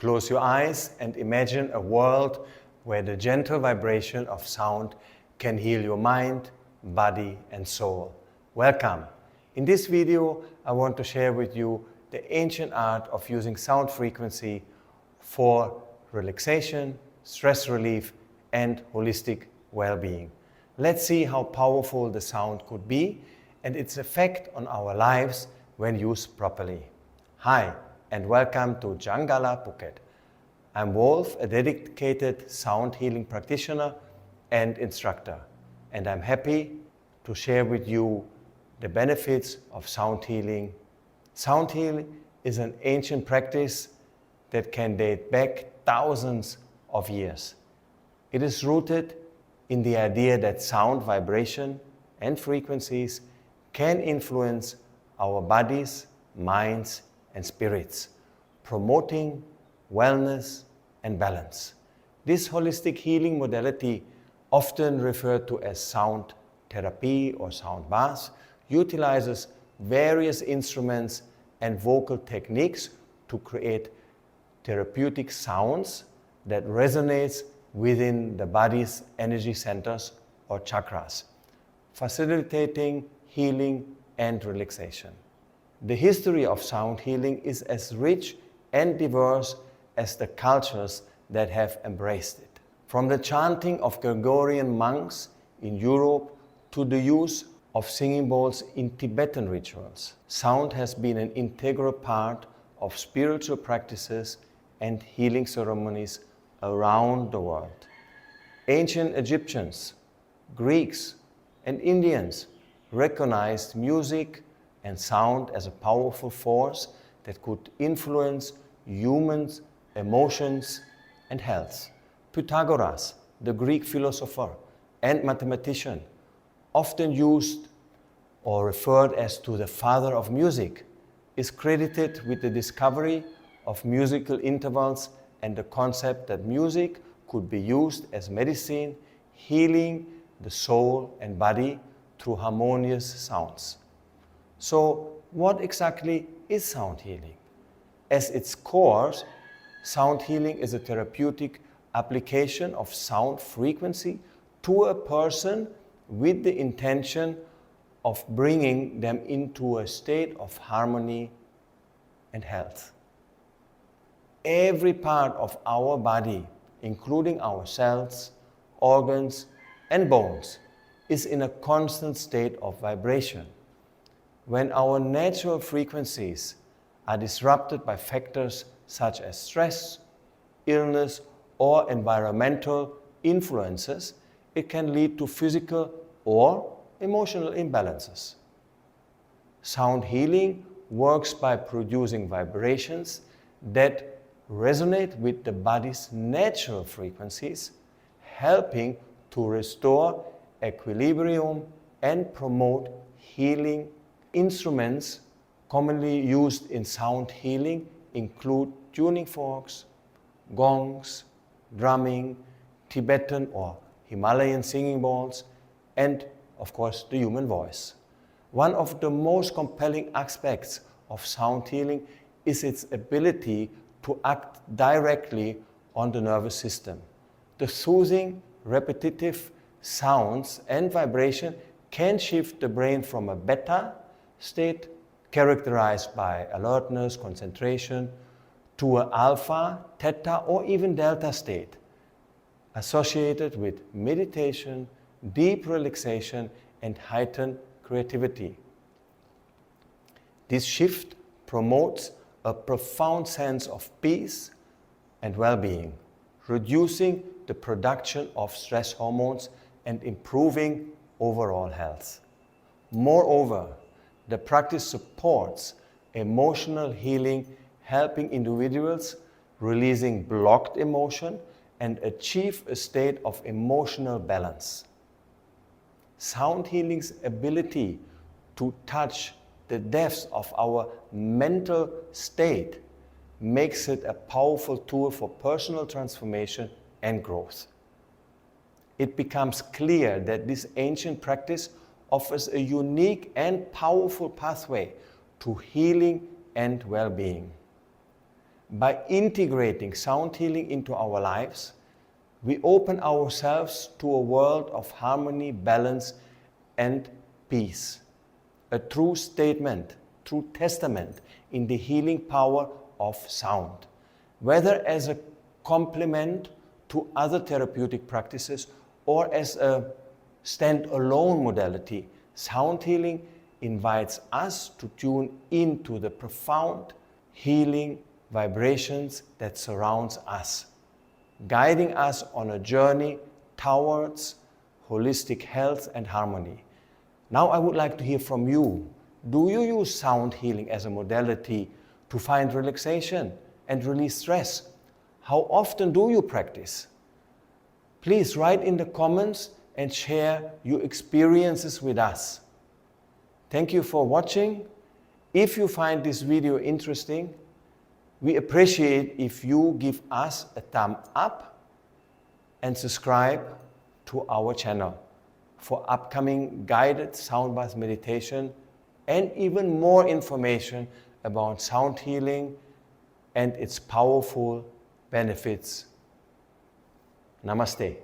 Close your eyes and imagine a world where the gentle vibration of sound can heal your mind, body, and soul. Welcome. In this video, I want to share with you the ancient art of using sound frequency for relaxation, stress relief, and holistic well-being. Let's see how powerful the sound could be and its effect on our lives when used properly. Hi, and welcome to Jangala Phuket. I'm Wolf, a dedicated sound healing practitioner and instructor, and I'm happy to share with you the benefits of sound healing. Sound healing is an ancient practice that can date back thousands of years. It is rooted in the idea that sound vibration and frequencies can influence our bodies, minds, and spirits, promoting wellness and balance. This holistic healing modality, often referred to as sound therapy or sound baths, utilizes various instruments and vocal techniques to create therapeutic sounds that resonates within the body's energy centers or chakras, facilitating healing and relaxation. The history of sound healing is as rich and diverse as the cultures that have embraced it. From the chanting of Gregorian monks in Europe to the use of singing bowls in Tibetan rituals, sound has been an integral part of spiritual practices and healing ceremonies around the world. Ancient Egyptians, Greeks, and Indians recognized music and sound as a powerful force that could influence humans' emotions and health. Pythagoras, the Greek philosopher and mathematician, often used or referred as to the father of music, is credited with the discovery of musical intervals and the concept that music could be used as medicine, healing the soul and body through harmonious sounds. So, what exactly is sound healing? As its core, sound healing is a therapeutic application of sound frequency to a person with the intention of bringing them into a state of harmony and health. Every part of our body, including our cells, organs, and bones, is in a constant state of vibration. When our natural frequencies are disrupted by factors such as stress, illness, or environmental influences, it can lead to physical or emotional imbalances. Sound healing works by producing vibrations that resonate with the body's natural frequencies, helping to restore equilibrium and promote healing. Instruments commonly used in sound healing include tuning forks, gongs, drumming, Tibetan or Himalayan singing bowls, and of course the human voice. One of the most compelling aspects of sound healing is its ability to act directly on the nervous system. The soothing, repetitive sounds and vibration can shift the brain from a beta state characterized by alertness, concentration, to an alpha, theta, or even delta state associated with meditation, deep relaxation, and heightened creativity. This shift promotes a profound sense of peace and well-being, reducing the production of stress hormones and improving overall health. Moreover, the practice supports emotional healing, helping individuals releasing blocked emotion and achieve a state of emotional balance. Sound healing's ability to touch the depths of our mental state makes it a powerful tool for personal transformation and growth. It becomes clear that this ancient practice offers a unique and powerful pathway to healing and well-being. By integrating sound healing into our lives, we open ourselves to a world of harmony, balance, and peace. A true statement, true testament in the healing power of sound. Whether as a complement to other therapeutic practices or as a stand-alone modality, sound healing invites us to tune into the profound healing vibrations that surrounds us, guiding us on a journey towards holistic health and harmony. Now I would like to hear from you. Do you use sound healing as a modality to find relaxation and release stress? How often do you practice? Please write in the comments and share your experiences with us. Thank you for watching. If you find this video interesting, we appreciate if you give us a thumb up and subscribe to our channel for upcoming guided sound bath meditation and even more information about sound healing and its powerful benefits. Namaste.